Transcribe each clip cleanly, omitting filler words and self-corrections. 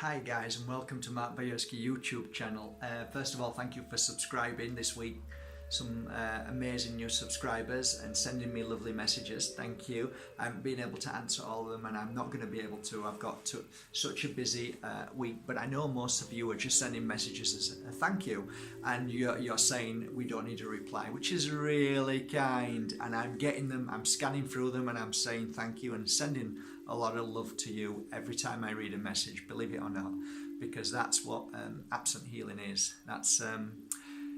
Hi guys, and welcome to my Bajerski YouTube channel. First of all, thank you for subscribing this week. Some amazing new subscribers and sending me lovely messages. Thank you. I haven't been able to answer all of them, and I'm not going to be able to. I've got such a busy week, but I know most of you are just sending messages as a thank you, and you're saying we don't need a reply, which is really kind, and I'm getting them, I'm scanning through them, and I'm saying thank you and sending a lot of love to you every time I read a message, believe it or not, because that's what absent healing is. That's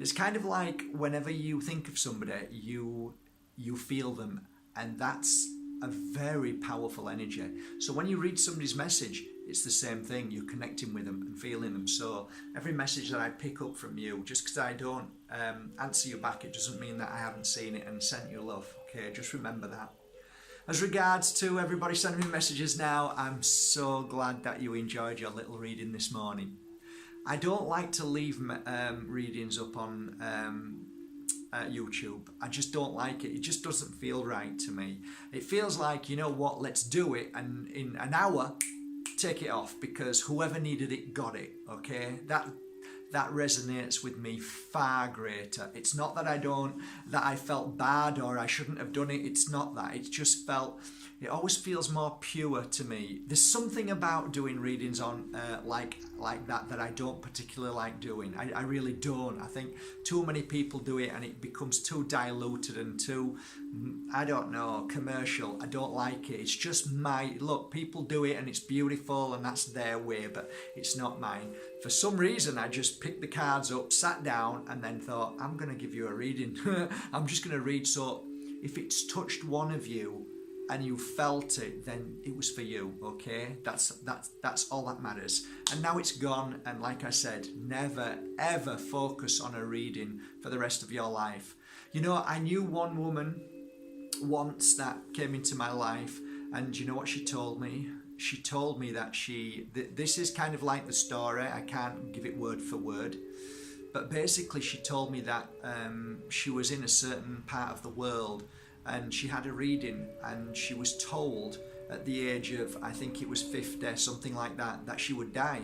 it's kind of like whenever you think of somebody, you feel them, and that's a very powerful energy. So when you read somebody's message, it's the same thing. You're connecting with them and feeling them. So every message that I pick up from you, just because I don't answer you back, it doesn't mean that I haven't seen it and sent you love. Okay, just remember that. As regards to everybody sending me messages now, I'm so glad that you enjoyed your little reading this morning. I don't like to leave readings up on YouTube. I just don't like it. It just doesn't feel right to me. It feels like, you know what, let's do it, and in an hour, take it off, because whoever needed it got it, okay? That resonates with me far greater. It's not that I felt bad or I shouldn't have done it. It's not that. It just felt, it always feels more pure to me. There's something about doing readings on like that I don't particularly like doing. I really don't. I think too many people do it and it becomes too diluted and too, I don't know, commercial. I don't like it. It's just look, people do it and it's beautiful and that's their way, but it's not mine. For some reason, I just picked the cards up, sat down, and then thought, I'm going to give you a reading. I'm just going to read. So if it's touched one of you and you felt it, then it was for you, okay? That's all that matters. And now it's gone, and like I said, never, ever focus on a reading for the rest of your life. You know, I knew one woman once that came into my life, and you know what she told me? She told me that this is kind of like the story, I can't give it word for word, but basically she told me that she was in a certain part of the world and she had a reading, and she was told at the age of, I think it was 50, something like that she would die.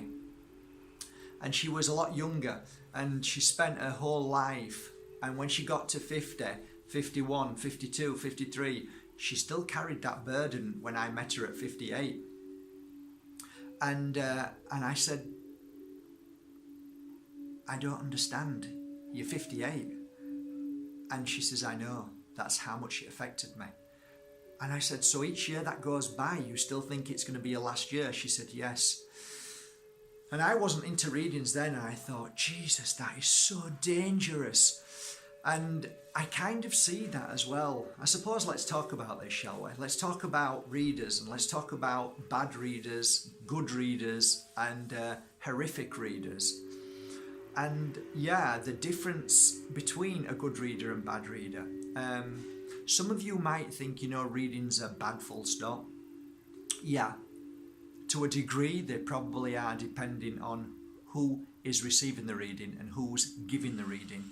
And she was a lot younger, and she spent her whole life, and when she got to 50, 51, 52, 53, she still carried that burden when I met her at 58. And I said, I don't understand, you're 58. And she says, I know, that's how much it affected me. And I said, so each year that goes by, you still think it's going to be your last year? She said, yes. And I wasn't into readings then, and I thought, Jesus, that is so dangerous. And I kind of see that as well. I suppose let's talk about this, shall we? Let's talk about readers, and let's talk about bad readers, good readers, and horrific readers. And yeah, the difference between a good reader and bad reader. Some of you might think, you know, readings are bad, full stop. Yeah, to a degree they probably are, depending on who is receiving the reading and who's giving the reading.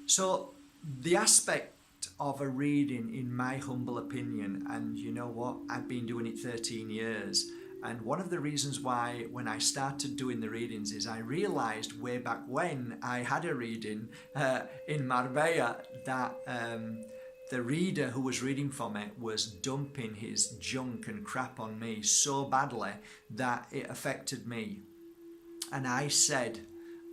So the aspect of a reading, in my humble opinion, and you know what, I've been doing it 13 years, and one of the reasons why when I started doing the readings is I realised way back when I had a reading in Marbella that the reader who was reading for me was dumping his junk and crap on me so badly that it affected me. And I said,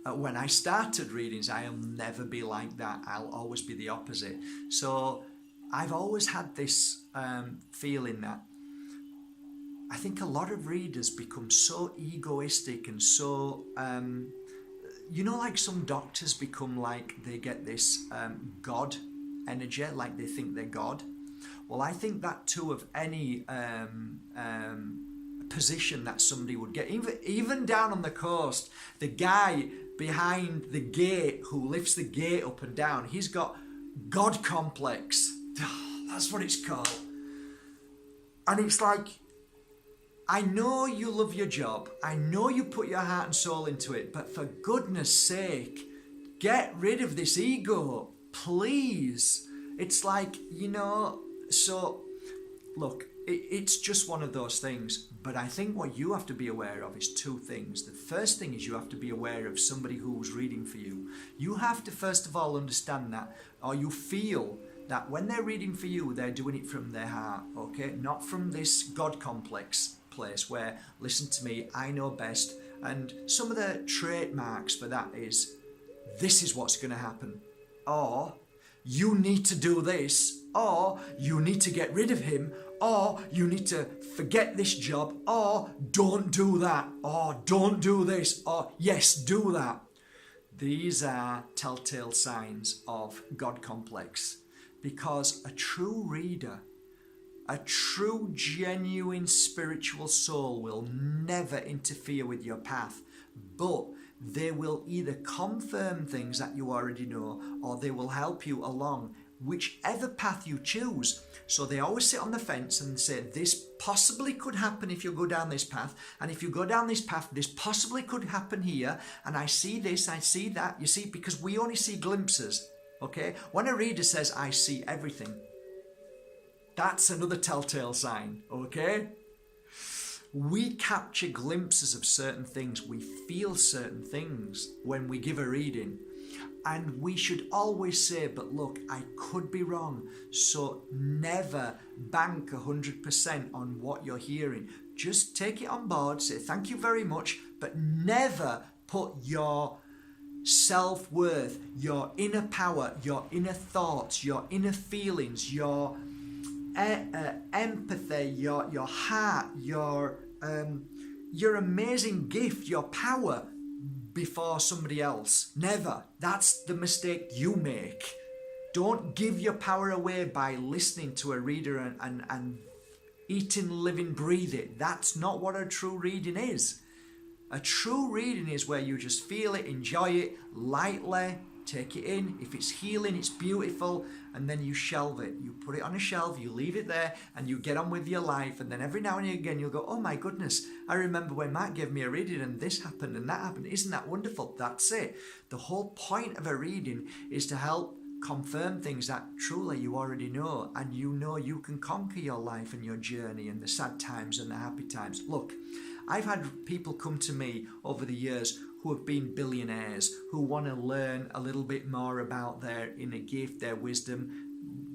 when I started readings, I'll never be like that. I'll always be the opposite. So I've always had this feeling that I think a lot of readers become so egoistic and so, you know, like some doctors become like, they get this God energy, like they think they're God. Well, I think that too of any position that somebody would get, even down on the coast, the guy behind the gate who lifts the gate up and down, he's got God complex. That's what it's called. And it's like, I know you love your job, I know you put your heart and soul into it, but for goodness sake, get rid of this ego, please. It's like, you know, so look, it's just one of those things. But I think what you have to be aware of is two things. The first thing is you have to be aware of somebody who's reading for you. You have to first of all understand that, or you feel that when they're reading for you, they're doing it from their heart, okay? Not from this God complex place where, listen to me, I know best. And some of the trademarks for that is, this is what's going to happen. Or, you need to do this. Or, you need to get rid of him. Or, you need to forget this job. Or, don't do that. Or, don't do this. Or, yes, do that. These are telltale signs of God complex. Because a true reader, a true, genuine spiritual soul will never interfere with your path, but they will either confirm things that you already know, or they will help you along whichever path you choose. So they always sit on the fence and say, this possibly could happen if you go down this path, and if you go down this path, this possibly could happen here, and I see this, I see that. You see, because we only see glimpses. Okay, when a reader says, I see everything, that's another telltale sign, okay? We capture glimpses of certain things, we feel certain things when we give a reading, and we should always say, but look, I could be wrong, so never bank 100% on what you're hearing. Just take it on board, say thank you very much, but never put your self-worth, your inner power, your inner thoughts, your inner feelings, your empathy, your heart, your amazing gift, your power before somebody else. Never. That's the mistake you make. Don't give your power away by listening to a reader and eating, living, breathe it. That's not what a true reading is. A true reading is where you just feel it, enjoy it, lightly, take it in. If it's healing, it's beautiful, and then you shelve it. You put it on a shelf, you leave it there, and you get on with your life. And then every now and again, you'll go, oh my goodness, I remember when Matt gave me a reading and this happened and that happened. Isn't that wonderful? That's it. The whole point of a reading is to help confirm things that truly you already know, and you know you can conquer your life and your journey and the sad times and the happy times. Look, I've had people come to me over the years who have been billionaires, who want to learn a little bit more about their inner gift, their wisdom.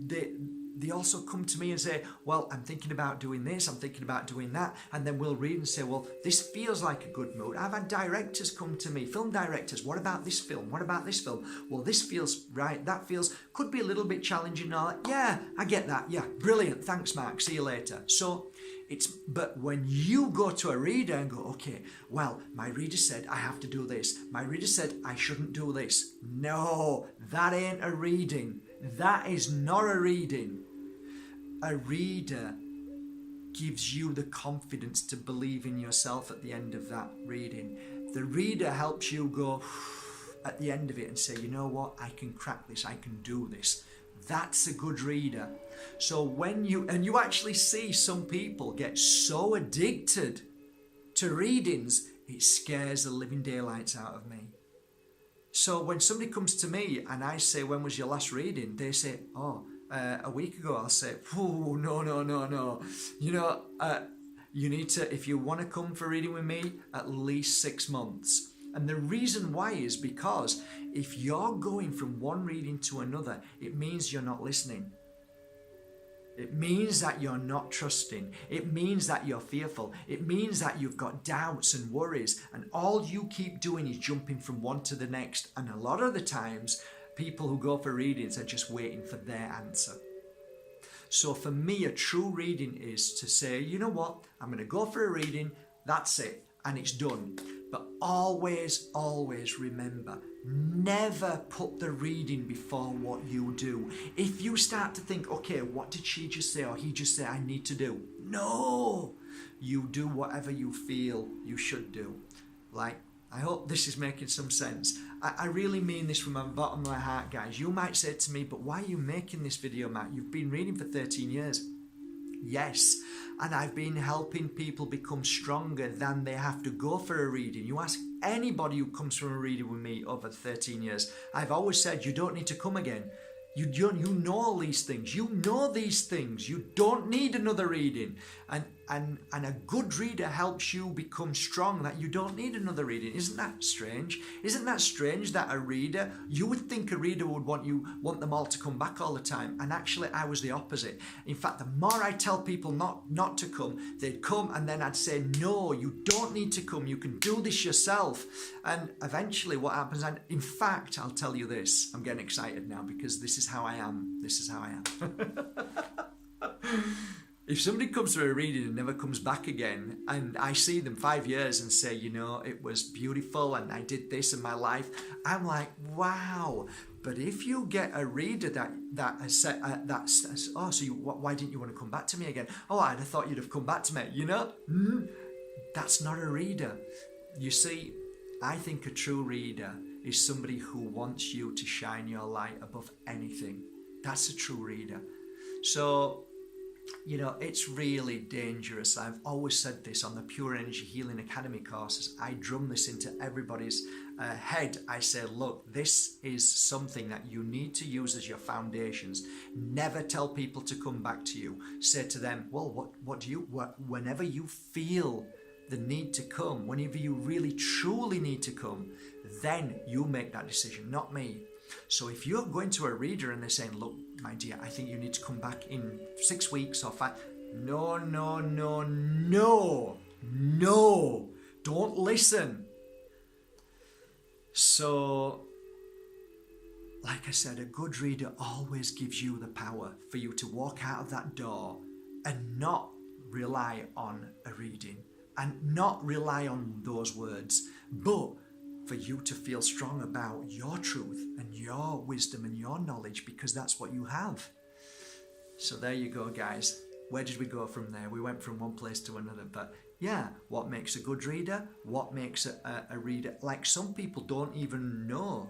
They also come to me and say, well, I'm thinking about doing this, I'm thinking about doing that. And then we'll read and say, well, this feels like a good mood. I've had directors come to me, film directors, what about this film? What about this film? Well, this feels right, that feels, could be a little bit challenging. Yeah, I get that. Yeah, brilliant. Thanks, Mark. See you later. So, but when you go to a reader and go, okay, well, my reader said I have to do this. My reader said I shouldn't do this. No, that ain't a reading. That is not a reading. A reader gives you the confidence to believe in yourself at the end of that reading. The reader helps you go at the end of it and say, you know what, I can crack this, I can do this. That's a good reader. So when you actually see some people get so addicted to readings, it scares the living daylights out of me. So when somebody comes to me and I say, when was your last reading? They say, a week ago. I'll say, oh, no. You need to, if you want to come for reading with me, at least 6 months. And the reason why is because if you're going from one reading to another, it means you're not listening. It means that you're not trusting. It means that you're fearful. It means that you've got doubts and worries, and all you keep doing is jumping from one to the next. And a lot of the times, people who go for readings are just waiting for their answer. So for me, a true reading is to say, you know what, I'm going to go for a reading, that's it, and it's done. But always, always remember, never put the reading before what you do. If you start to think, okay, what did she just say or he just say I need to do? No! You do whatever you feel you should do. Like, I hope this is making some sense. I really mean this from the bottom of my heart, guys. You might say to me, but why are you making this video, Matt? You've been reading for 13 years. Yes, and I've been helping people become stronger than they have to go for a reading. You ask anybody who comes from a reading with me over 13 years, I've always said you don't need to come again. You know all these things. You know these things. You don't need another reading. And And a good reader helps you become strong, that you don't need another reading. Isn't that strange? Isn't that strange that a reader, you would think a reader would want them all to come back all the time. And actually I was the opposite. In fact, the more I tell people not to come, they'd come, and then I'd say, no, you don't need to come. You can do this yourself. And eventually what happens, and in fact, I'll tell you this, I'm getting excited now because this is how I am. This is how I am. If somebody comes to a reading and never comes back again, and I see them 5 years and say, you know, it was beautiful and I did this in my life, I'm like, wow. But if you get a reader that has said, oh, so why didn't you want to come back to me again? Oh, I'd have thought you'd have come back to me, you know? That's not a reader. You see, I think a true reader is somebody who wants you to shine your light above anything. That's a true reader. So, you know, it's really dangerous. I've always said this on the Pure Energy Healing Academy courses. I drum this into everybody's head. I say, look, this is something that you need to use as your foundations. Never tell people to come back to you. Say to them, well, whenever you feel the need to come, whenever you really truly need to come, then you make that decision, not me. So if you're going to a reader and they're saying, look, my dear, I think you need to come back in 6 weeks or 5. No. Don't listen. So, like I said, a good reader always gives you the power for you to walk out of that door and not rely on a reading and not rely on those words, but for you to feel strong about your truth and your wisdom and your knowledge, because that's what you have. So there you go, guys. Where did we go from there? We went from one place to another, but yeah, what makes a good reader? What makes a reader? Like, some people don't even know.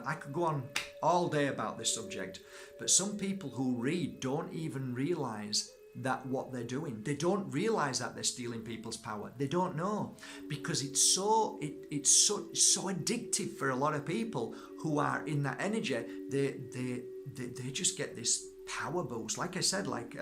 I could go on all day about this subject, but some people who read don't even realize that what they're doing. They don't realize that they're stealing people's power. They don't know, because it's so addictive for a lot of people who are in that energy. They just get this power boost. Like I said, like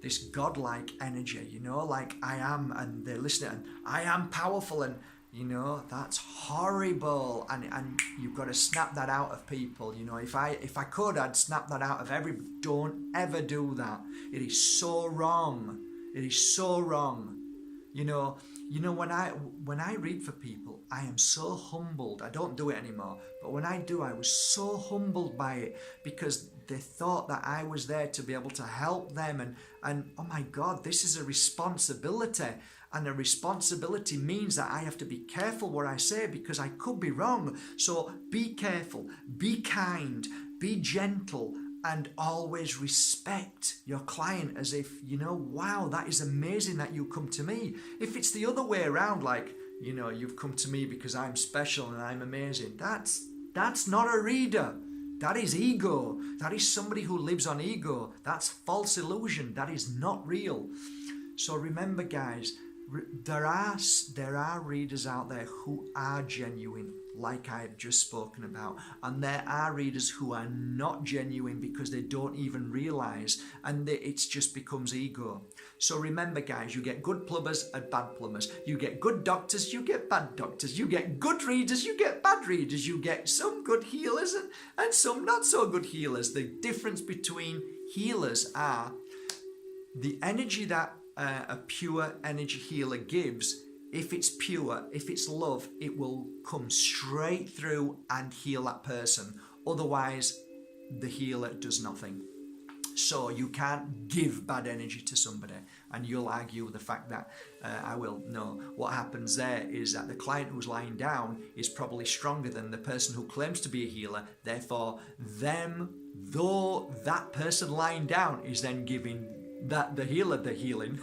this godlike energy, you know, like I am, and they're listening, and I am powerful, and you know, that's horrible, and you've got to snap that out of people. You know, if I could, I'd snap that out of everybody. Don't ever do that. It is so wrong. It is so wrong. You know, when I read for people, I am so humbled. I don't do it anymore, but when I do, I was so humbled by it, because they thought that I was there to be able to help them, and oh my God, this is a responsibility. And a responsibility means that I have to be careful what I say, because I could be wrong. So be careful, be kind, be gentle, and always respect your client as if, you know, wow, that is amazing that you come to me. If it's the other way around, like, you know, you've come to me because I'm special and I'm amazing, that's not a reader. That is ego. That is somebody who lives on ego. That's false illusion. That is not real. So remember, guys, there are readers out there who are genuine, like I've just spoken about, and there are readers who are not genuine because they don't even realize, and it just becomes ego. So remember, guys, you get good plumbers and bad plumbers. You get good doctors, you get bad doctors. You get good readers, you get bad readers. You get some good healers and some not so good healers. The difference between healers are the energy that a pure energy healer gives. If it's pure, if it's love, it will come straight through and heal that person. Otherwise, the healer does nothing. So you can't give bad energy to somebody, and you'll argue the fact that I will. No, what happens there is that the client who's lying down is probably stronger than the person who claims to be a healer. Therefore, though that person lying down is then giving the healer the healing.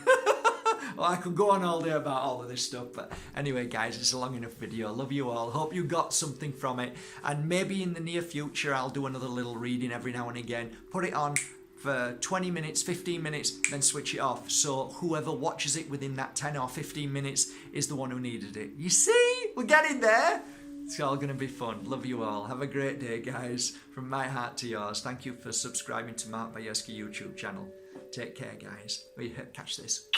Well, I could go on all day about all of this stuff, but anyway, guys, it's a long enough video. Love you all. Hope you got something from it, and maybe in the near future I'll do another little reading every now and again. Put it on for 20 minutes, 15 minutes, then switch it off, so whoever watches it within that 10 or 15 minutes is the one who needed it. You see, we're getting there. It's all going to be fun. Love you all. Have a great day, guys. From my heart to yours. Thank you for subscribing to Mark Bajerski YouTube channel. Take care, guys. We catch this.